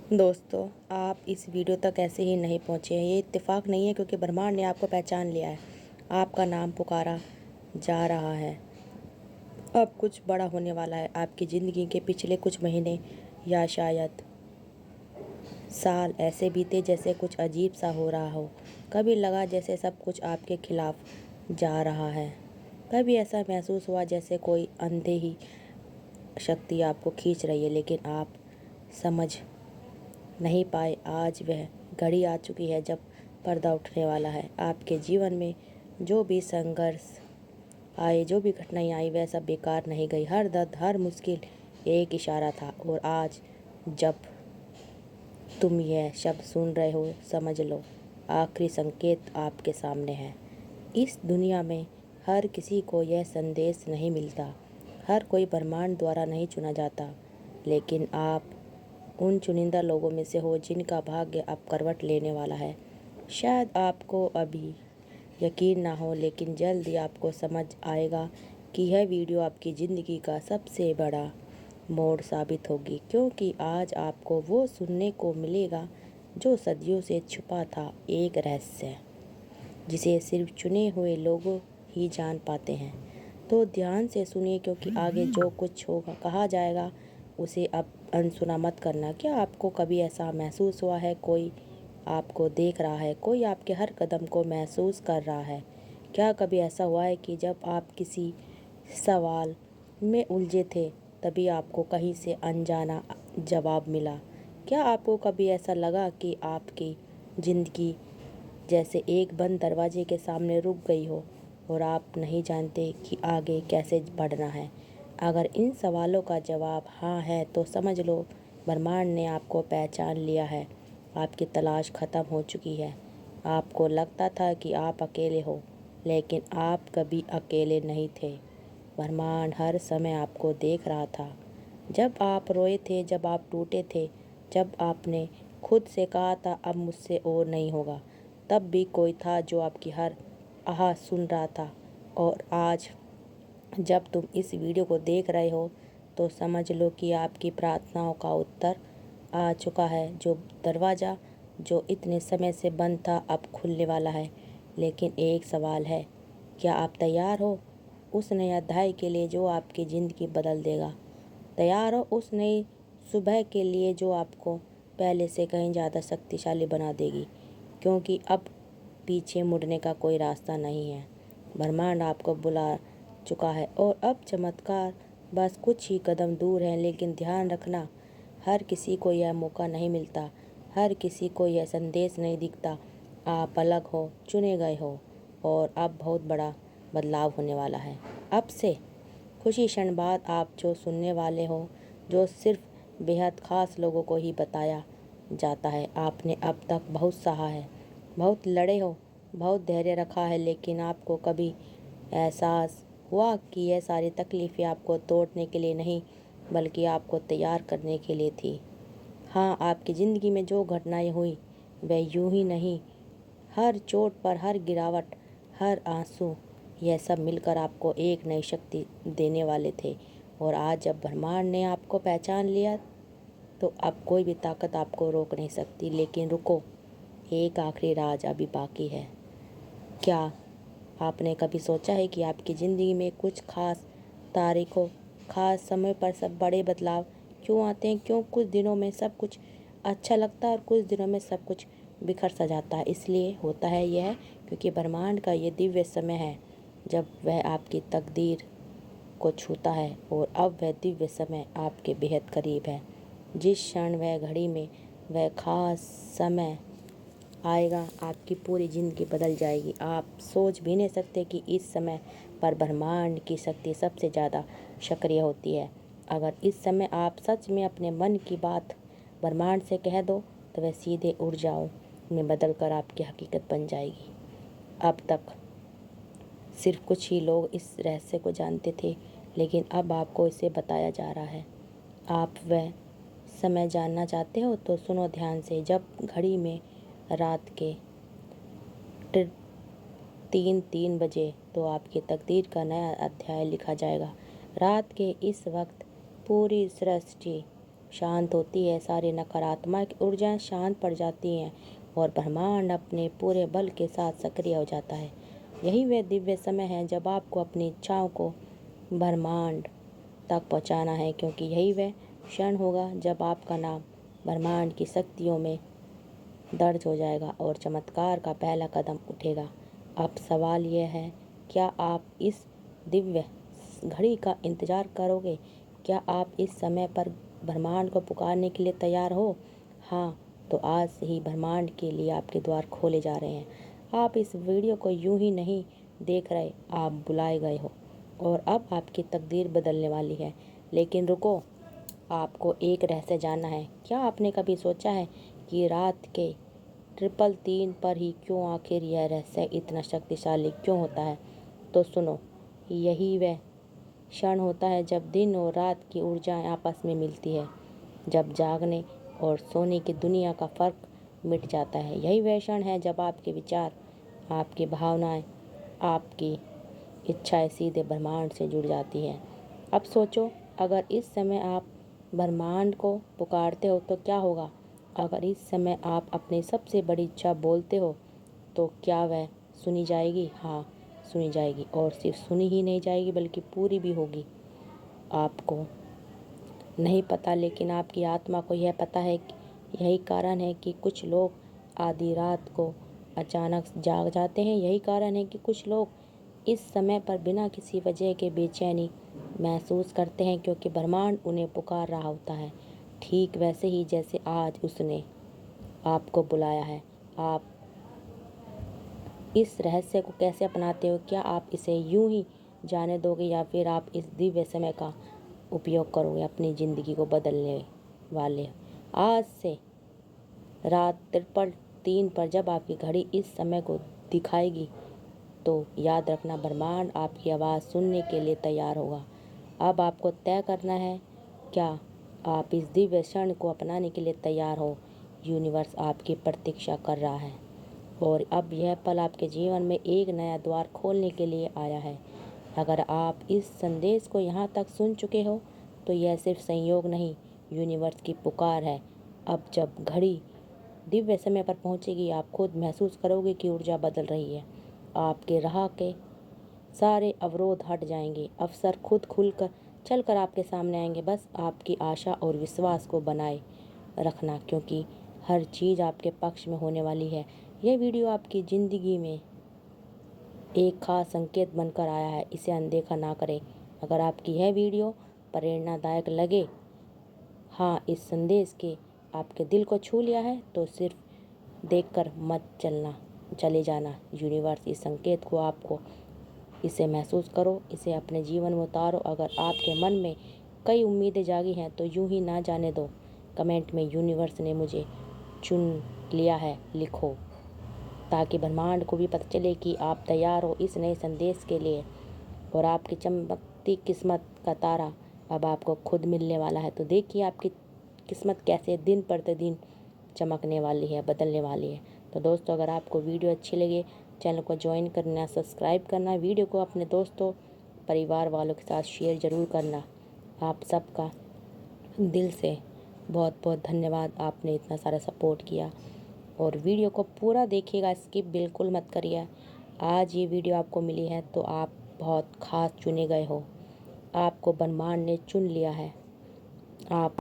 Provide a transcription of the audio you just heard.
दोस्तों, आप इस वीडियो तक ऐसे ही नहीं पहुँचे हैं। ये इत्तेफाक नहीं है, क्योंकि ब्रह्मांड ने आपको पहचान लिया है। आपका नाम पुकारा जा रहा है। अब कुछ बड़ा होने वाला है। आपकी ज़िंदगी के पिछले कुछ महीने या शायद साल ऐसे बीते जैसे कुछ अजीब सा हो रहा हो। कभी लगा जैसे सब कुछ आपके खिलाफ जा रहा है। कभी ऐसा महसूस हुआ जैसे कोई अनदेखी शक्ति आपको खींच रही है, लेकिन आप समझ नहीं पाए। आज वह घड़ी आ चुकी है जब पर्दा उठने वाला है। आपके जीवन में जो भी संघर्ष आए, जो भी घटनाएं आई, वह सब बेकार नहीं गई। हर दर्द, हर मुश्किल एक इशारा था। और आज जब तुम यह शब्द सुन रहे हो, समझ लो, आखिरी संकेत आपके सामने है। इस दुनिया में हर किसी को यह संदेश नहीं मिलता। हर कोई ब्रह्मांड द्वारा नहीं चुना जाता, लेकिन आप उन चुनिंदा लोगों में से हो जिनका भाग्य अब करवट लेने वाला है। शायद आपको अभी यकीन ना हो, लेकिन जल्द ही आपको समझ आएगा कि यह वीडियो आपकी ज़िंदगी का सबसे बड़ा मोड़ साबित होगी, क्योंकि आज आपको वो सुनने को मिलेगा जो सदियों से छुपा था। एक रहस्य जिसे सिर्फ चुने हुए लोग ही जान पाते हैं। तो ध्यान से सुनिए, क्योंकि आगे जो कुछ होगा कहा जाएगा उसे अब अनसुना मत करना। क्या आपको कभी ऐसा महसूस हुआ है कोई आपको देख रहा है, कोई आपके हर कदम को महसूस कर रहा है? क्या कभी ऐसा हुआ है कि जब आप किसी सवाल में उलझे थे, तभी आपको कहीं से अनजाना जवाब मिला? क्या आपको कभी ऐसा लगा कि आपकी ज़िंदगी जैसे एक बंद दरवाजे के सामने रुक गई हो और आप नहीं जानते कि आगे कैसे बढ़ना है? अगर इन सवालों का जवाब हाँ है, तो समझ लो ब्रह्मांड ने आपको पहचान लिया है। आपकी तलाश खत्म हो चुकी है। आपको लगता था कि आप अकेले हो, लेकिन आप कभी अकेले नहीं थे। ब्रह्मांड हर समय आपको देख रहा था। जब आप रोए थे, जब आप टूटे थे, जब आपने खुद से कहा था अब मुझसे और नहीं होगा, तब भी कोई था जो आपकी हर आह सुन रहा था। और आज जब तुम इस वीडियो को देख रहे हो, तो समझ लो कि आपकी प्रार्थनाओं का उत्तर आ चुका है। जो दरवाज़ा जो इतने समय से बंद था, अब खुलने वाला है। लेकिन एक सवाल है, क्या आप तैयार हो उस नए अध्याय के लिए जो आपकी ज़िंदगी बदल देगा? तैयार हो उस नई सुबह के लिए जो आपको पहले से कहीं ज़्यादा शक्तिशाली बना देगी? क्योंकि अब पीछे मुड़ने का कोई रास्ता नहीं है। ब्रह्मांड आपको बुला चुका है, और अब चमत्कार बस कुछ ही कदम दूर है। लेकिन ध्यान रखना, हर किसी को यह मौका नहीं मिलता, हर किसी को यह संदेश नहीं दिखता। आप अलग हो, चुने गए हो, और अब बहुत बड़ा बदलाव होने वाला है। अब से खुशी क्षण बाद आप जो सुनने वाले हो, जो सिर्फ बेहद ख़ास लोगों को ही बताया जाता है। आपने अब तक बहुत सहा है, बहुत लड़े हो, बहुत धैर्य रखा है, लेकिन आपको कभी एहसास हुआ कि यह सारी तकलीफ़ें आपको तोड़ने के लिए नहीं, बल्कि आपको तैयार करने के लिए थी? हाँ, आपकी ज़िंदगी में जो घटनाएं हुई, वह यूं ही नहीं। हर चोट पर, हर गिरावट, हर आंसू, यह सब मिलकर आपको एक नई शक्ति देने वाले थे। और आज जब ब्रह्मांड ने आपको पहचान लिया, तो अब कोई भी ताकत आपको रोक नहीं सकती। लेकिन रुको, एक आखिरी राज अभी बाकी है। क्या आपने कभी सोचा है कि आपकी ज़िंदगी में कुछ खास तारीखों, खास समय पर सब बड़े बदलाव क्यों आते हैं? क्यों कुछ दिनों में सब कुछ अच्छा लगता है और कुछ दिनों में सब कुछ बिखर सा जाता है? इसलिए होता है यह क्योंकि ब्रह्मांड का ये दिव्य समय है जब वह आपकी तकदीर को छूता है। और अब वह दिव्य समय आपके बेहद करीब है। जिस क्षण वह घड़ी में वह खास समय आएगा, आपकी पूरी ज़िंदगी बदल जाएगी। आप सोच भी नहीं सकते कि इस समय पर ब्रह्मांड की शक्ति सबसे ज़्यादा सक्रिय होती है। अगर इस समय आप सच में अपने मन की बात ब्रह्मांड से कह दो, तो वह सीधे ऊर्जाओं में बदल कर आपकी हकीकत बन जाएगी। अब तक सिर्फ कुछ ही लोग इस रहस्य को जानते थे, लेकिन अब आपको इसे बताया जा रहा है। आप वह समय जानना चाहते हो, तो सुनो ध्यान से। जब घड़ी में रात के 3:03 बजे, तो आपकी तकदीर का नया अध्याय लिखा जाएगा। रात के इस वक्त पूरी सृष्टि शांत होती है, सारी नकारात्मक ऊर्जाएं शांत पड़ जाती हैं और ब्रह्मांड अपने पूरे बल के साथ सक्रिय हो जाता है। यही वह दिव्य समय है जब आपको अपनी इच्छाओं को ब्रह्मांड तक पहुंचाना है, क्योंकि यही वह क्षण होगा जब आपका नाम ब्रह्मांड की शक्तियों में दर्ज हो जाएगा और चमत्कार का पहला कदम उठेगा। अब सवाल यह है, क्या आप इस दिव्य घड़ी का इंतज़ार करोगे? क्या आप इस समय पर ब्रह्मांड को पुकारने के लिए तैयार हो? हाँ, तो आज से ही ब्रह्मांड के लिए आपके द्वार खोले जा रहे हैं। आप इस वीडियो को यूं ही नहीं देख रहे, आप बुलाए गए हो और अब आपकी तकदीर बदलने वाली है। लेकिन रुको, आपको एक रहस्य जानना है। क्या आपने कभी सोचा है कि रात के 333 पर ही क्यों आखिर यह रहस्य इतना शक्तिशाली क्यों होता है? तो सुनो, यही वह क्षण होता है जब दिन और रात की ऊर्जाएं आपस में मिलती है, जब जागने और सोने की दुनिया का फर्क मिट जाता है। यही वह क्षण है जब आपके विचार, आपकी भावनाएं, आपकी इच्छाएं सीधे ब्रह्मांड से जुड़ जाती हैं। अब सोचो, अगर इस समय आप ब्रह्मांड को पुकारते हो तो क्या होगा? अगर इस समय आप अपनी सबसे बड़ी इच्छा बोलते हो तो क्या वह सुनी जाएगी? हाँ, सुनी जाएगी, और सिर्फ सुनी ही नहीं जाएगी बल्कि पूरी भी होगी। आपको नहीं पता, लेकिन आपकी आत्मा को यह पता है कि यही कारण है कि कुछ लोग आधी रात को अचानक जाग जाते हैं। यही कारण है कि कुछ लोग इस समय पर बिना किसी वजह के बेचैनी महसूस करते हैं, क्योंकि ब्रह्मांड उन्हें पुकार रहा होता है, ठीक वैसे ही जैसे आज उसने आपको बुलाया है। आप इस रहस्य को कैसे अपनाते हो? क्या आप इसे यूं ही जाने दोगे या फिर आप इस दिव्य समय का उपयोग करोगे अपनी ज़िंदगी को बदलने वाले? आज से रात 3:33 पर जब आपकी घड़ी इस समय को दिखाएगी तो याद रखना, ब्रह्मांड आपकी आवाज़ सुनने के लिए तैयार होगा। अब आपको तय करना है, क्या आप इस दिव्य क्षण को अपनाने के लिए तैयार हो? यूनिवर्स आपकी प्रतीक्षा कर रहा है और अब यह पल आपके जीवन में एक नया द्वार खोलने के लिए आया है। अगर आप इस संदेश को यहाँ तक सुन चुके हो तो यह सिर्फ संयोग नहीं, यूनिवर्स की पुकार है। अब जब घड़ी दिव्य समय पर पहुँचेगी, आप खुद महसूस करोगे कि ऊर्जा बदल रही है। आपके राह के सारे अवरोध हट जाएंगे, अवसर खुद खुलकर चलकर आपके सामने आएंगे। बस आपकी आशा और विश्वास को बनाए रखना, क्योंकि हर चीज़ आपके पक्ष में होने वाली है। यह वीडियो आपकी ज़िंदगी में एक खास संकेत बनकर आया है, इसे अनदेखा ना करें। अगर आपकी यह वीडियो प्रेरणादायक लगे, हाँ, इस संदेश के आपके दिल को छू लिया है, तो सिर्फ देखकर मत चले जाना। यूनिवर्स इस संकेत को आपको इसे महसूस करो, इसे अपने जीवन में उतारो। अगर आपके मन में कई उम्मीदें जागी हैं तो यूं ही ना जाने दो। कमेंट में यूनिवर्स ने मुझे चुन लिया है लिखो, ताकि ब्रह्मांड को भी पता चले कि आप तैयार हो इस नए संदेश के लिए। और आपकी चमकती किस्मत का तारा अब आपको खुद मिलने वाला है। तो देखिए आपकी किस्मत कैसे दिन प्रतिदिन चमकने वाली है, बदलने वाली है। तो दोस्तों, अगर आपको वीडियो अच्छी लगे, चैनल को ज्वाइन करना, सब्सक्राइब करना, वीडियो को अपने दोस्तों परिवार वालों के साथ शेयर ज़रूर करना। आप सबका दिल से बहुत बहुत धन्यवाद, आपने इतना सारा सपोर्ट किया। और वीडियो को पूरा देखिएगा, स्किप बिल्कुल मत करिए। आज ये वीडियो आपको मिली है तो आप बहुत ख़ास चुने गए हो, आपको ब्रह्मांड ने चुन लिया है। आप